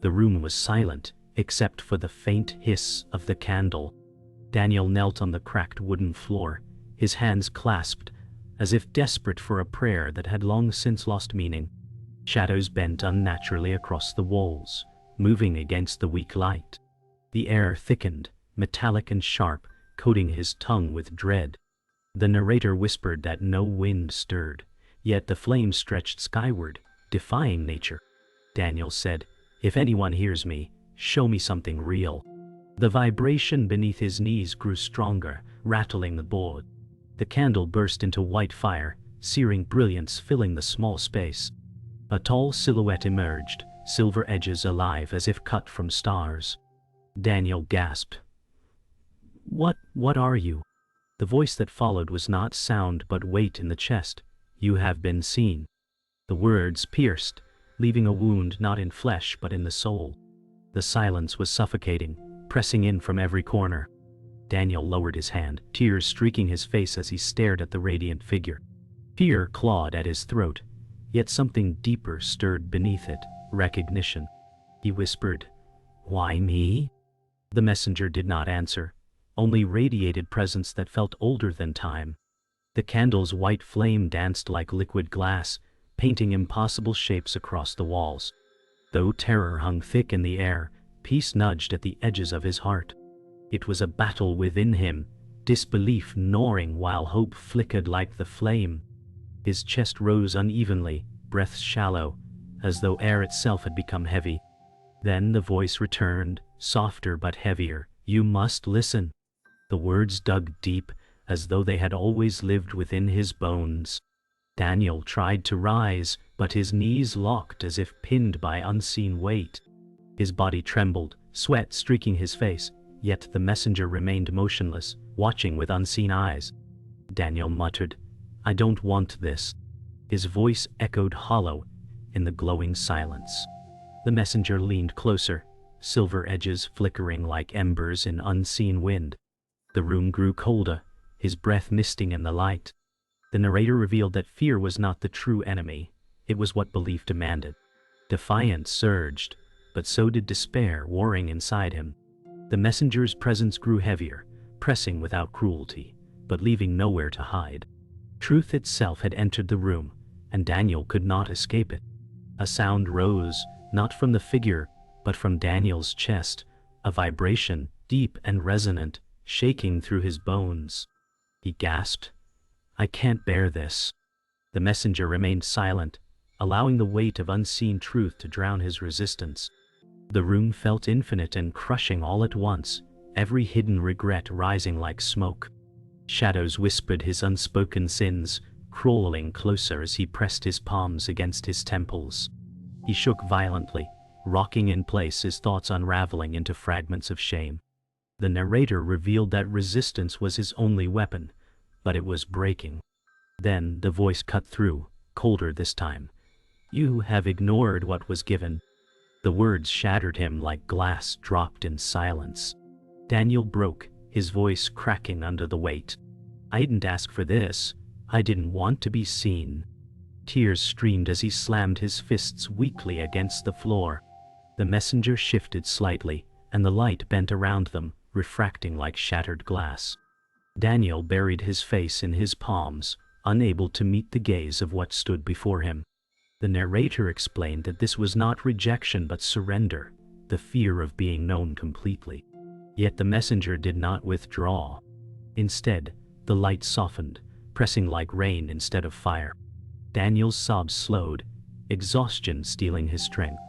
The room was silent, except for the faint hiss of the candle. Daniel knelt on the cracked wooden floor, his hands clasped, as if desperate for a prayer that had long since lost meaning. Shadows bent unnaturally across the walls, moving against the weak light. The air thickened, metallic and sharp, coating his tongue with dread. The narrator whispered that no wind stirred, yet the flames stretched skyward, defying nature. Daniel said, "If anyone hears me, show me something real." The vibration beneath his knees grew stronger, rattling the board. The candle burst into white fire, searing brilliance filling the small space. A tall silhouette emerged, silver edges alive as if cut from stars. Daniel gasped. What are you?" The voice that followed was not sound but weight in the chest. "You have been seen." The words pierced, leaving a wound not in flesh but in the soul. The silence was suffocating, pressing in from every corner. Daniel lowered his hand, tears streaking his face as he stared at the radiant figure. Fear clawed at his throat, yet something deeper stirred beneath it, recognition. He whispered, "Why me?" The messenger did not answer, only radiated presence that felt older than time. The candle's white flame danced like liquid glass, painting impossible shapes across the walls. Though terror hung thick in the air, peace nudged at the edges of his heart. It was a battle within him, disbelief gnawing while hope flickered like the flame. His chest rose unevenly, breaths shallow, as though air itself had become heavy. Then the voice returned, softer but heavier. "You must listen." The words dug deep, as though they had always lived within his bones. Daniel tried to rise, but his knees locked as if pinned by unseen weight. His body trembled, sweat streaking his face, yet the messenger remained motionless, watching with unseen eyes. Daniel muttered, "I don't want this." His voice echoed hollow in the glowing silence. The messenger leaned closer, silver edges flickering like embers in unseen wind. The room grew colder, his breath misting in the light. The narrator revealed that fear was not the true enemy, it was what belief demanded. Defiance surged, but so did despair warring inside him. The messenger's presence grew heavier, pressing without cruelty, but leaving nowhere to hide. Truth itself had entered the room, and Daniel could not escape it. A sound rose, not from the figure, but from Daniel's chest, a vibration, deep and resonant, shaking through his bones. He gasped, "I can't bear this." The messenger remained silent, allowing the weight of unseen truth to drown his resistance. The room felt infinite and crushing all at once, every hidden regret rising like smoke. Shadows whispered his unspoken sins, crawling closer as he pressed his palms against his temples. He shook violently, rocking in place, his thoughts unraveling into fragments of shame. The narrator revealed that resistance was his only weapon, but it was breaking. Then the voice cut through, colder this time. "You have ignored what was given." The words shattered him like glass dropped in silence. Daniel broke, his voice cracking under the weight. "I didn't ask for this. I didn't want to be seen." Tears streamed as he slammed his fists weakly against the floor. The messenger shifted slightly, and the light bent around them, refracting like shattered glass. Daniel buried his face in his palms, unable to meet the gaze of what stood before him. The narrator explained that this was not rejection but surrender, the fear of being known completely. Yet the messenger did not withdraw. Instead, the light softened, pressing like rain instead of fire. Daniel's sobs slowed, exhaustion stealing his strength.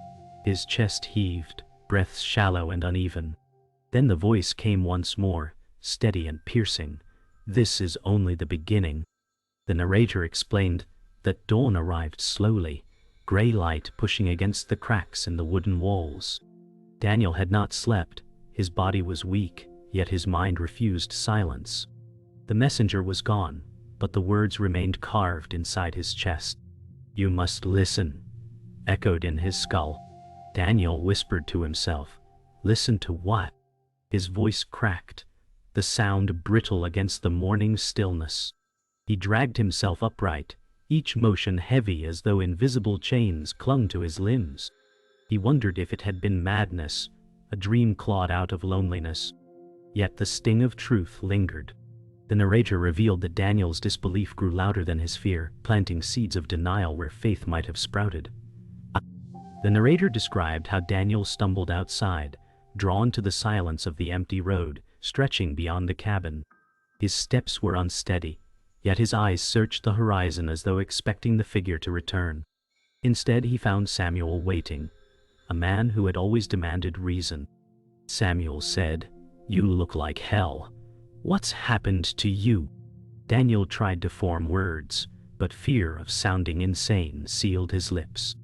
His chest heaved, breaths shallow and uneven. Then the voice came once more, steady and piercing. "This is only the beginning." The narrator explained that dawn arrived slowly, gray light pushing against the cracks in the wooden walls. Daniel had not slept, his body was weak, yet his mind refused silence. The messenger was gone, but the words remained carved inside his chest. "You must listen," echoed in his skull. Daniel whispered to himself, "Listen to what?" His voice cracked, the sound brittle against the morning stillness. He dragged himself upright, each motion heavy as though invisible chains clung to his limbs. He wondered if it had been madness, a dream clawed out of loneliness. Yet the sting of truth lingered. The narrator revealed that Daniel's disbelief grew louder than his fear, planting seeds of denial where faith might have sprouted. The narrator described how Daniel stumbled outside, drawn to the silence of the empty road, stretching beyond the cabin. His steps were unsteady, yet his eyes searched the horizon as though expecting the figure to return. Instead, he found Samuel waiting, a man who had always demanded reason. Samuel said, "You look like hell. What's happened to you?" Daniel tried to form words, but fear of sounding insane sealed his lips.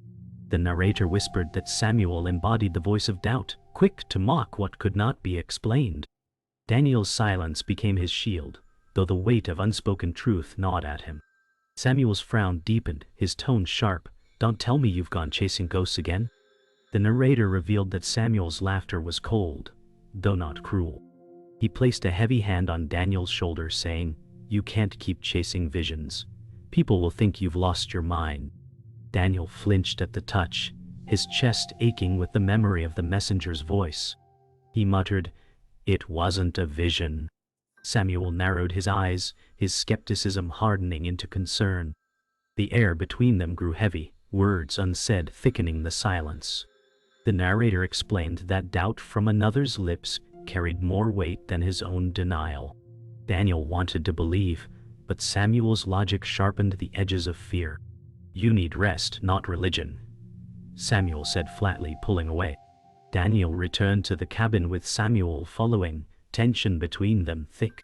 The narrator whispered that Samuel embodied the voice of doubt, quick to mock what could not be explained. Daniel's silence became his shield, though the weight of unspoken truth gnawed at him. Samuel's frown deepened, his tone sharp. "Don't tell me you've gone chasing ghosts again?" The narrator revealed that Samuel's laughter was cold, though not cruel. He placed a heavy hand on Daniel's shoulder, saying, "You can't keep chasing visions. People will think you've lost your mind." Daniel flinched at the touch, his chest aching with the memory of the messenger's voice. He muttered, "It wasn't a vision." Samuel narrowed his eyes, his skepticism hardening into concern. The air between them grew heavy, words unsaid thickening the silence. The narrator explained that doubt from another's lips carried more weight than his own denial. Daniel wanted to believe, but Samuel's logic sharpened the edges of fear. "You need rest, not religion," Samuel said flatly, pulling away. Daniel returned to the cabin with Samuel following, tension between them thick.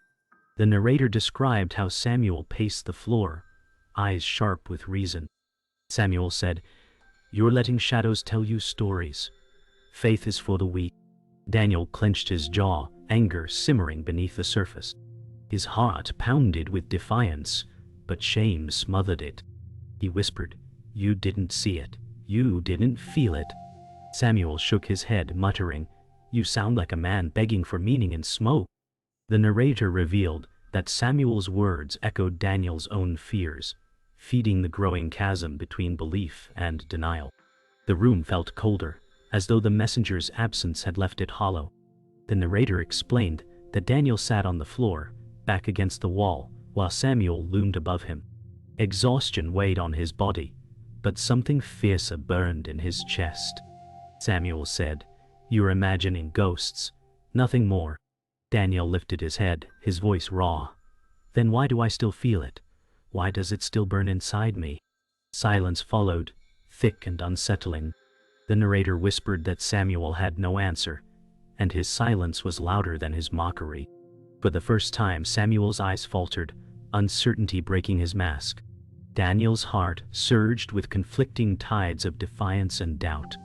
The narrator described how Samuel paced the floor, eyes sharp with reason. Samuel said, "You're letting shadows tell you stories. Faith is for the weak." Daniel clenched his jaw, anger simmering beneath the surface. His heart pounded with defiance, but shame smothered it. He whispered, "You didn't see it. You didn't feel it." Samuel shook his head, muttering, "You sound like a man begging for meaning in smoke." The narrator revealed that Samuel's words echoed Daniel's own fears, feeding the growing chasm between belief and denial. The room felt colder, as though the messenger's absence had left it hollow. The narrator explained that Daniel sat on the floor, back against the wall, while Samuel loomed above him. Exhaustion weighed on his body, but something fiercer burned in his chest. Samuel said, "You're imagining ghosts, nothing more." Daniel lifted his head, his voice raw. "Then why do I still feel it? Why does it still burn inside me?" Silence followed, thick and unsettling. The narrator whispered that Samuel had no answer, and his silence was louder than his mockery. For the first time, Samuel's eyes faltered, uncertainty breaking his mask. Daniel's heart surged with conflicting tides of defiance and doubt.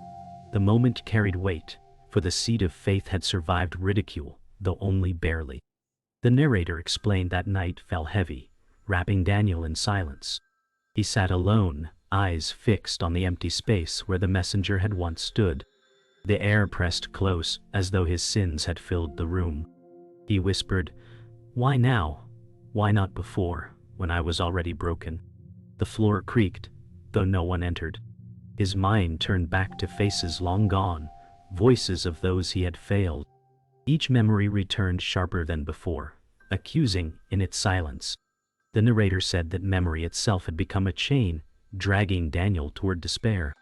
The moment carried weight, for the seed of faith had survived ridicule, though only barely. The narrator explained that night fell heavy, wrapping Daniel in silence. He sat alone, eyes fixed on the empty space where the messenger had once stood. The air pressed close, as though his sins had filled the room. He whispered, "Why now? Why not before, when I was already broken?" The floor creaked, though no one entered. His mind turned back to faces long gone, voices of those he had failed. Each memory returned sharper than before, accusing in its silence. The narrator said that memory itself had become a chain, dragging Daniel toward despair.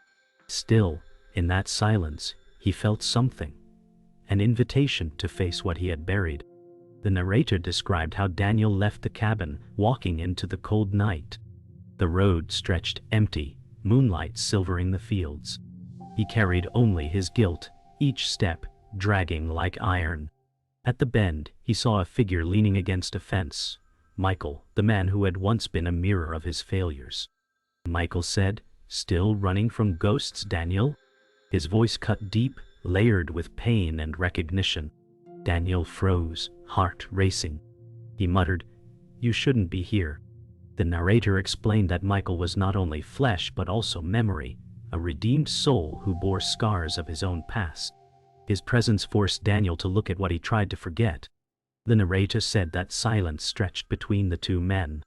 Still, in that silence, he felt something, an invitation to face what he had buried. The narrator described how Daniel left the cabin, walking into the cold night. The road stretched empty, moonlight silvering the fields. He carried only his guilt, each step dragging like iron. At the bend, he saw a figure leaning against a fence. Michael, the man who had once been a mirror of his failures. Michael said, "Still running from ghosts, Daniel?" His voice cut deep, layered with pain and recognition. Daniel froze, heart racing. He muttered, "You shouldn't be here." The narrator explained that Michael was not only flesh but also memory, a redeemed soul who bore scars of his own past. His presence forced Daniel to look at what he tried to forget. The narrator said that silence stretched between the two men.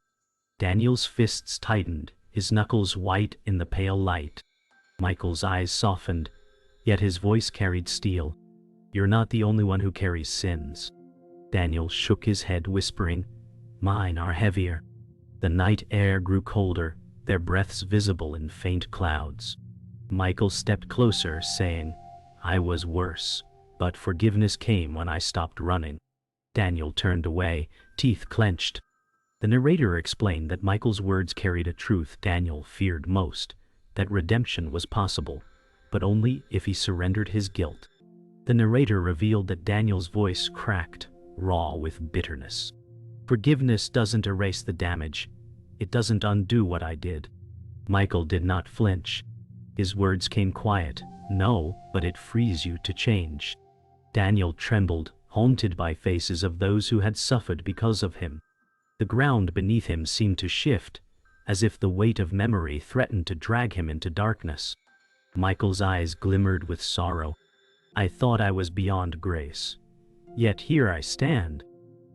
Daniel's fists tightened, his knuckles white in the pale light. Michael's eyes softened, Yet his voice carried steel. "You're not the only one who carries sins." Daniel shook his head, whispering, "Mine are heavier." The night air grew colder, their breaths visible in faint clouds. Michael stepped closer, saying, "I was worse, but forgiveness came when I stopped running." Daniel turned away, teeth clenched. The narrator explained that Michael's words carried a truth Daniel feared most, that redemption was possible, but only if he surrendered his guilt. The narrator revealed that Daniel's voice cracked, raw with bitterness. "Forgiveness doesn't erase the damage. It doesn't undo what I did." Michael did not flinch. His words came quiet. "No, but it frees you to change." Daniel trembled, haunted by faces of those who had suffered because of him. The ground beneath him seemed to shift, as if the weight of memory threatened to drag him into darkness. Michael's eyes glimmered with sorrow. "I thought I was beyond grace. Yet here I stand."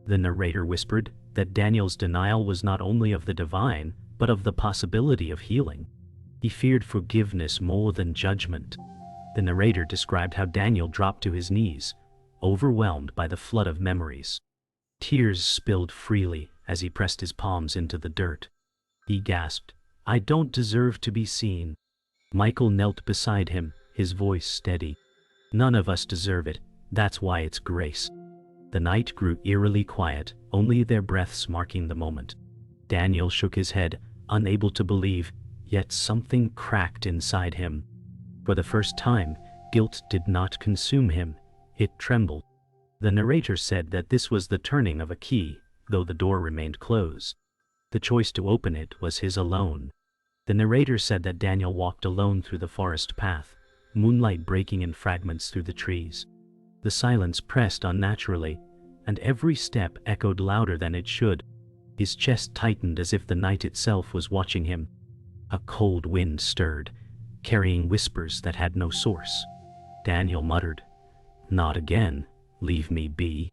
The narrator whispered that Daniel's denial was not only of the divine, but of the possibility of healing. He feared forgiveness more than judgment. The narrator described how Daniel dropped to his knees, overwhelmed by the flood of memories. Tears spilled freely as he pressed his palms into the dirt. He gasped, "I don't deserve to be seen." Michael knelt beside him, his voice steady. "None of us deserve it, that's why it's grace." The night grew eerily quiet, only their breaths marking the moment. Daniel shook his head, unable to believe, yet something cracked inside him. For the first time, guilt did not consume him, it trembled. The narrator said that this was the turning of a key, though the door remained closed. The choice to open it was his alone. The narrator said that Daniel walked alone through the forest path, moonlight breaking in fragments through the trees. The silence pressed unnaturally, and every step echoed louder than it should. His chest tightened as if the night itself was watching him. A cold wind stirred, carrying whispers that had no source. Daniel muttered, "Not again, leave me be."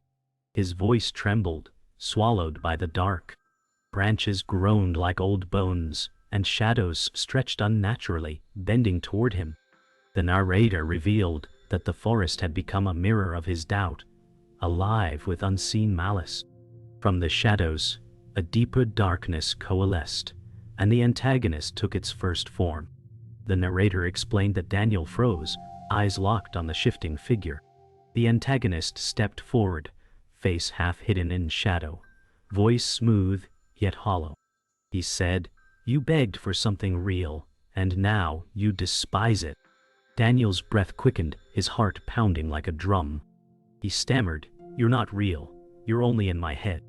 His voice trembled, swallowed by the dark. Branches groaned like old bones, and shadows stretched unnaturally, bending toward him. The narrator revealed that the forest had become a mirror of his doubt, alive with unseen malice. From the shadows, a deeper darkness coalesced, and the antagonist took its first form. The narrator explained that Daniel froze, eyes locked on the shifting figure. The antagonist stepped forward, face half hidden in shadow, voice smooth yet hollow. He said, "You begged for something real, and now you despise it." Daniel's breath quickened, his heart pounding like a drum. He stammered, "You're not real, you're only in my head."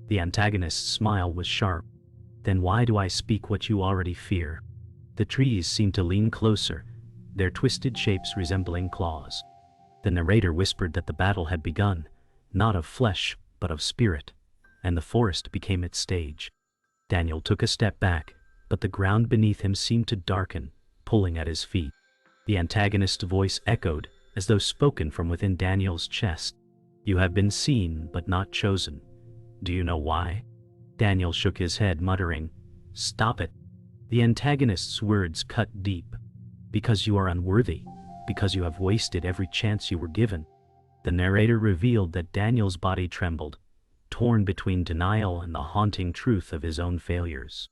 The antagonist's smile was sharp. "Then why do I speak what you already fear?" The trees seemed to lean closer, their twisted shapes resembling claws. The narrator whispered that the battle had begun, not of flesh, but of spirit, and the forest became its stage. Daniel took a step back, but the ground beneath him seemed to darken, pulling at his feet. The antagonist's voice echoed, as though spoken from within Daniel's chest. "You have been seen, but not chosen. Do you know why?" Daniel shook his head, muttering, "Stop it." The antagonist's words cut deep. "Because you are unworthy, because you have wasted every chance you were given." The narrator revealed that Daniel's body trembled, torn between denial and the haunting truth of his own failures.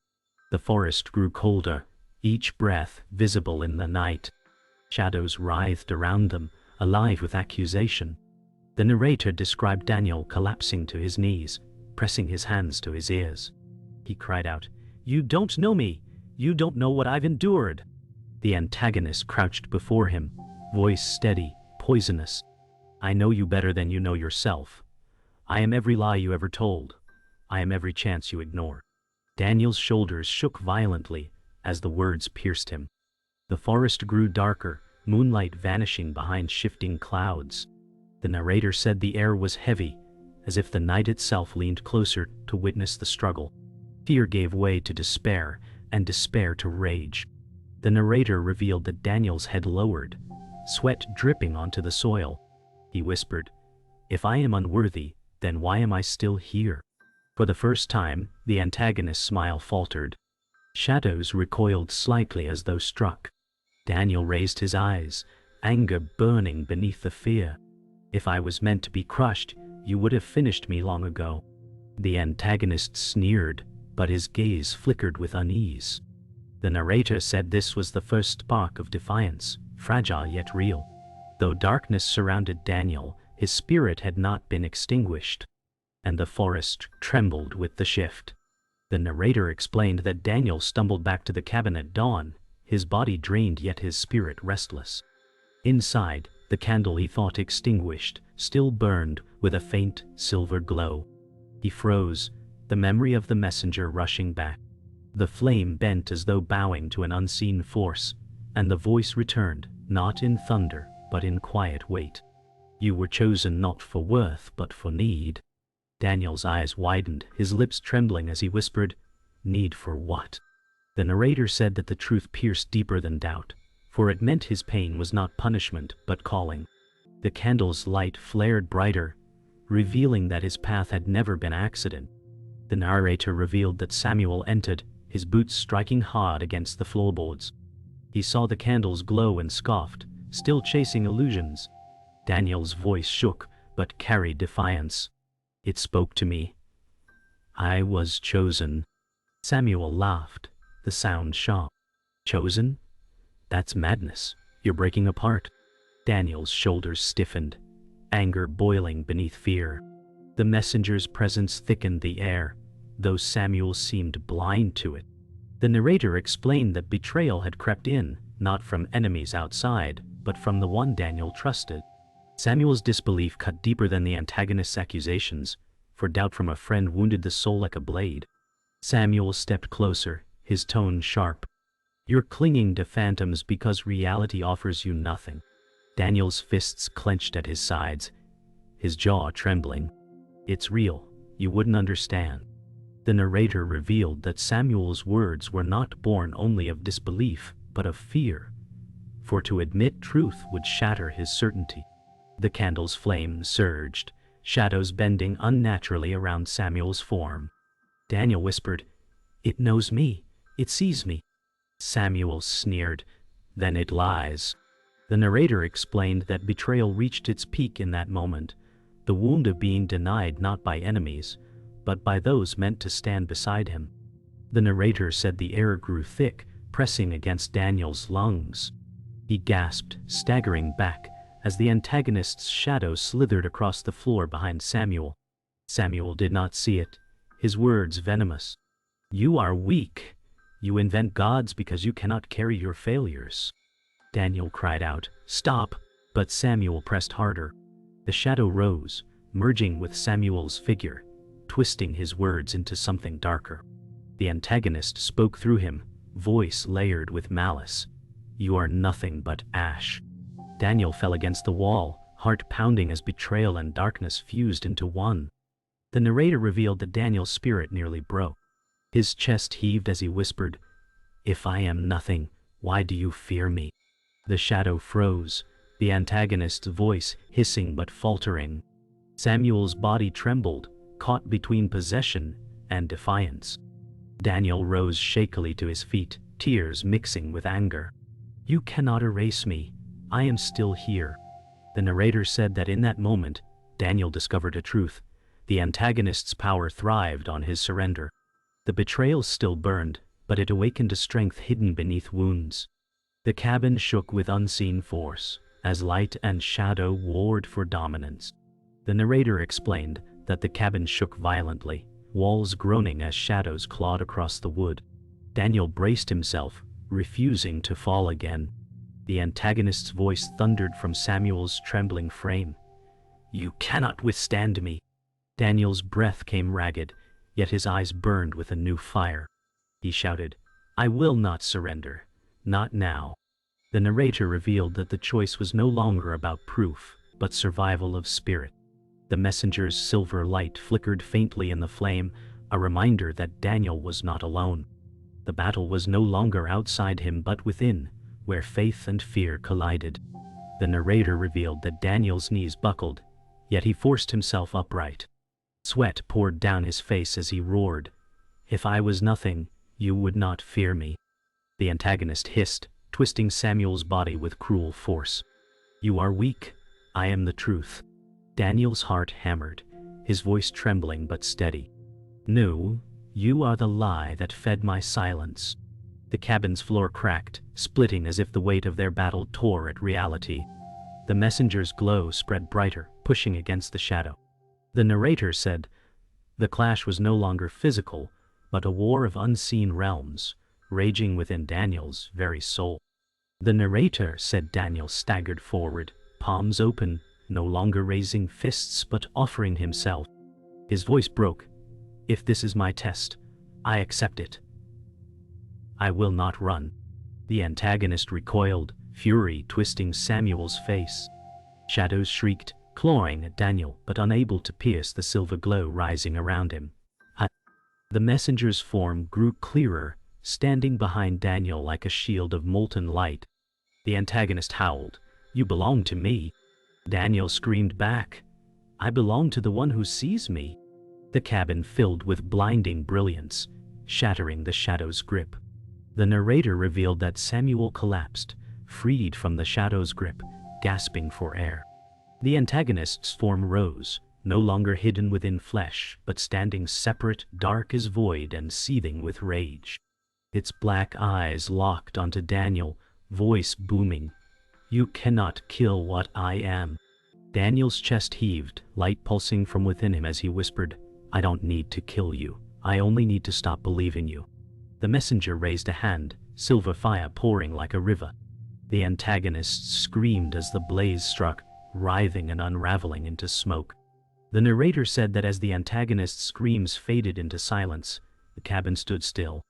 The forest grew colder, each breath visible in the night. Shadows writhed around them, alive with accusation. The narrator described Daniel collapsing to his knees, pressing his hands to his ears. He cried out, "You don't know me! You don't know what I've endured!" The antagonist crouched before him, voice steady, poisonous. "I know you better than you know yourself. I am every lie you ever told. I am every chance you ignore." Daniel's shoulders shook violently as the words pierced him. The forest grew darker, moonlight vanishing behind shifting clouds. The narrator said the air was heavy, as if the night itself leaned closer to witness the struggle. Fear gave way to despair, and despair to rage. The narrator revealed that Daniel's head lowered, sweat dripping onto the soil. He whispered, "If I am unworthy, then why am I still here?" For the first time, the antagonist's smile faltered. Shadows recoiled slightly as though struck. Daniel raised his eyes, anger burning beneath the fear. "If I was meant to be crushed, you would have finished me long ago." The antagonist sneered, but his gaze flickered with unease. The narrator said this was the first spark of defiance, fragile yet real. Though darkness surrounded Daniel, his spirit had not been extinguished, and the forest trembled with the shift. The narrator explained that Daniel stumbled back to the cabin at dawn, his body drained yet his spirit restless. Inside, the candle he thought extinguished still burned with a faint silver glow. He froze, the memory of the messenger rushing back. The flame bent as though bowing to an unseen force, and the voice returned, not in thunder, but in quiet weight. "You were chosen not for worth, but for need." Daniel's eyes widened, his lips trembling as he whispered, "Need for what?" The narrator said that the truth pierced deeper than doubt, for it meant his pain was not punishment, but calling. The candle's light flared brighter, revealing that his path had never been accident. The narrator revealed that Samuel entered, his boots striking hard against the floorboards. He saw the candles glow and scoffed, still chasing illusions. Daniel's voice shook, but carried defiance. "It spoke to me. I was chosen." Samuel laughed, the sound sharp. "Chosen? That's madness. You're breaking apart." Daniel's shoulders stiffened, anger boiling beneath fear. The messenger's presence thickened the air, though Samuel seemed blind to it. The narrator explained that betrayal had crept in, not from enemies outside, but from the one Daniel trusted. Samuel's disbelief cut deeper than the antagonist's accusations, for doubt from a friend wounded the soul like a blade. Samuel stepped closer, his tone sharp. "You're clinging to phantoms because reality offers you nothing." Daniel's fists clenched at his sides, his jaw trembling. "It's real. You wouldn't understand." The narrator revealed that Samuel's words were not born only of disbelief, but of fear, for to admit truth would shatter his certainty. The candle's flame surged, shadows bending unnaturally around Samuel's form. Daniel whispered, "It knows me. It sees me." Samuel sneered, "Then it lies." The narrator explained that betrayal reached its peak in that moment, the wound of being denied not by enemies, but by those meant to stand beside him. The narrator said the air grew thick, pressing against Daniel's lungs. He gasped, staggering back, as the antagonist's shadow slithered across the floor behind Samuel. Samuel did not see it, his words venomous. "You are weak. You invent gods because you cannot carry your failures." Daniel cried out, "Stop!" but Samuel pressed harder. The shadow rose, merging with Samuel's figure, twisting his words into something darker. The antagonist spoke through him, voice layered with malice. "You are nothing but ash." Daniel fell against the wall, heart pounding as betrayal and darkness fused into one. The narrator revealed that Daniel's spirit nearly broke. His chest heaved as he whispered, "If I am nothing, why do you fear me?" The shadow froze, the antagonist's voice hissing but faltering. Samuel's body trembled, caught between possession and defiance. Daniel rose shakily to his feet, tears mixing with anger. "You cannot erase me. I am still here." The narrator said that in that moment, Daniel discovered a truth. The antagonist's power thrived on his surrender. The betrayal still burned, but it awakened a strength hidden beneath wounds. The cabin shook with unseen force, as light and shadow warred for dominance. The narrator explained that the cabin shook violently, walls groaning as shadows clawed across the wood. Daniel braced himself, refusing to fall again. The antagonist's voice thundered from Samuel's trembling frame. "You cannot withstand me." Daniel's breath came ragged, yet his eyes burned with a new fire. He shouted, "I will not surrender. Not now." The narrator revealed that the choice was no longer about proof, but survival of spirit. The messenger's silver light flickered faintly in the flame, a reminder that Daniel was not alone. The battle was no longer outside him but within, where faith and fear collided. The narrator revealed that Daniel's knees buckled, yet he forced himself upright. Sweat poured down his face as he roared, "If I was nothing, you would not fear me." The antagonist hissed, twisting Samuel's body with cruel force. You are weak. I am the truth. Daniel's heart hammered, his voice trembling but steady. No, you are the lie that fed my silence. The cabin's floor cracked, splitting as if the weight of their battle tore at reality. The messenger's glow spread brighter, pushing against the shadow. The narrator said, the clash was no longer physical, but a war of unseen realms, raging within Daniel's very soul. The narrator, said Daniel staggered forward, palms open, no longer raising fists but offering himself. His voice broke. If this is my test, I accept it. I will not run. The antagonist recoiled, fury twisting Samuel's face. Shadows shrieked, clawing at Daniel but unable to pierce the silver glow rising around him. The messenger's form grew clearer, standing behind Daniel like a shield of molten light. The antagonist howled, "You belong to me." Daniel screamed back, "I belong to the one who sees me." The cabin filled with blinding brilliance, shattering the shadow's grip. The narrator revealed that Samuel collapsed, freed from the shadow's grip, gasping for air. The antagonist's form rose, no longer hidden within flesh, but standing separate, dark as void and seething with rage. Its black eyes locked onto Daniel, voice booming, "You cannot kill what I am." Daniel's chest heaved, light pulsing from within him as he whispered, "I don't need to kill you. I only need to stop believing you." The messenger raised a hand, silver fire pouring like a river. The antagonist screamed as the blaze struck, writhing and unraveling into smoke. The narrator said that as the antagonist's screams faded into silence, the cabin stood still.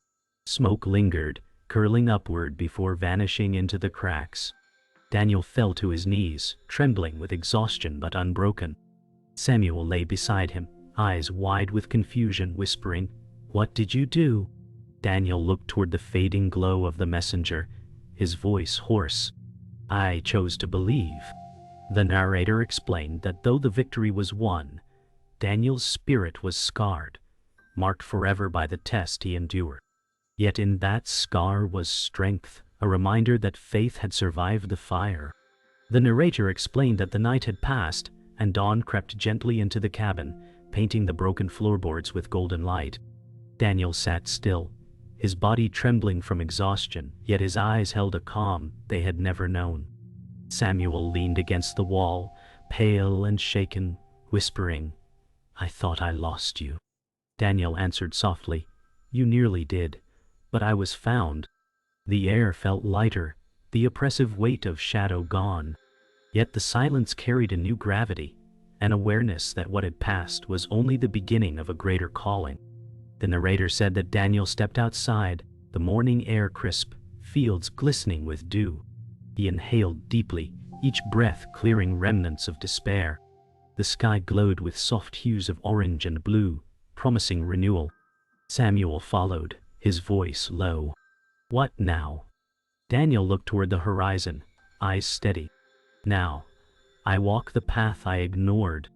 Smoke lingered, curling upward before vanishing into the cracks. Daniel fell to his knees, trembling with exhaustion but unbroken. Samuel lay beside him, eyes wide with confusion, whispering, "What did you do?" Daniel looked toward the fading glow of the messenger, his voice hoarse. "I chose to believe." The narrator explained that though the victory was won, Daniel's spirit was scarred, marked forever by the test he endured. Yet in that scar was strength, a reminder that faith had survived the fire. The narrator explained that the night had passed, and dawn crept gently into the cabin, painting the broken floorboards with golden light. Daniel sat still, his body trembling from exhaustion, yet his eyes held a calm they had never known. Samuel leaned against the wall, pale and shaken, whispering, "I thought I lost you." Daniel answered softly, "You nearly did, but I was found." The air felt lighter, the oppressive weight of shadow gone. Yet the silence carried a new gravity, an awareness that what had passed was only the beginning of a greater calling. The narrator said that Daniel stepped outside, the morning air crisp, fields glistening with dew. He inhaled deeply, each breath clearing remnants of despair. The sky glowed with soft hues of orange and blue, promising renewal. Samuel followed, his voice low. "What now?" Daniel looked toward the horizon, eyes steady. "Now, I walk the path I ignored."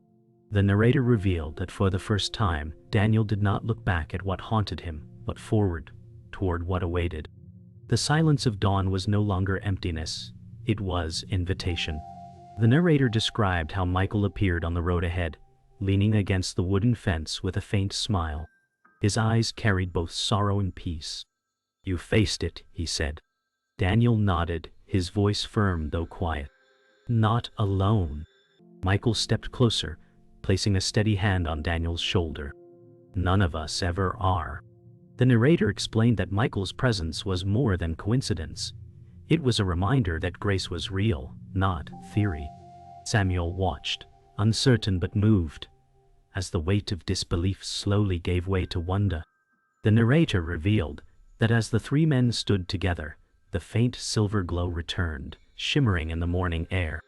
The narrator revealed that for the first time, Daniel did not look back at what haunted him, but forward, toward what awaited. The silence of dawn was no longer emptiness, it was invitation. The narrator described how Michael appeared on the road ahead, leaning against the wooden fence with a faint smile. His eyes carried both sorrow and peace. "You faced it," he said. Daniel nodded, his voice firm though quiet. "Not alone." Michael stepped closer, placing a steady hand on Daniel's shoulder. "None of us ever are." The narrator explained that Michael's presence was more than coincidence. It was a reminder that grace was real, not theory. Samuel watched, uncertain but moved, as the weight of disbelief slowly gave way to wonder. The narrator revealed that as the three men stood together, the faint silver glow returned, shimmering in the morning air.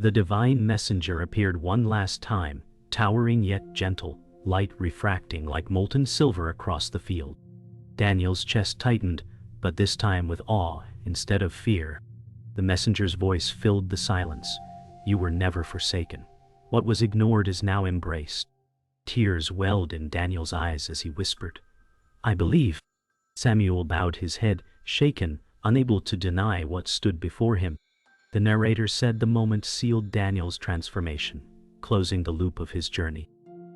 The divine messenger appeared one last time, towering yet gentle, light refracting like molten silver across the field. Daniel's chest tightened, but this time with awe instead of fear. The messenger's voice filled the silence. "You were never forsaken. What was ignored is now embraced." Tears welled in Daniel's eyes as he whispered, "I believe." Samuel bowed his head, shaken, unable to deny what stood before him. The narrator said the moment sealed Daniel's transformation, closing the loop of his journey.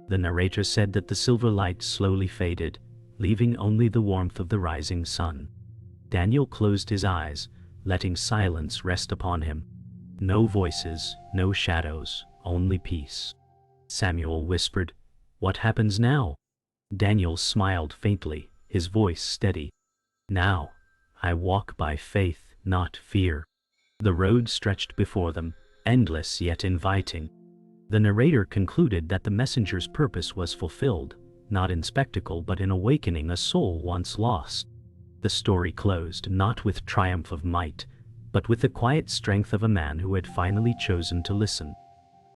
The narrator said that the silver light slowly faded, leaving only the warmth of the rising sun. Daniel closed his eyes, letting silence rest upon him. No voices, no shadows, only peace. Samuel whispered, "What happens now?" Daniel smiled faintly, his voice steady. "Now, I walk by faith, not fear." The road stretched before them, endless yet inviting. The narrator concluded that the messenger's purpose was fulfilled, not in spectacle but in awakening a soul once lost. The story closed not with triumph of might, but with the quiet strength of a man who had finally chosen to listen.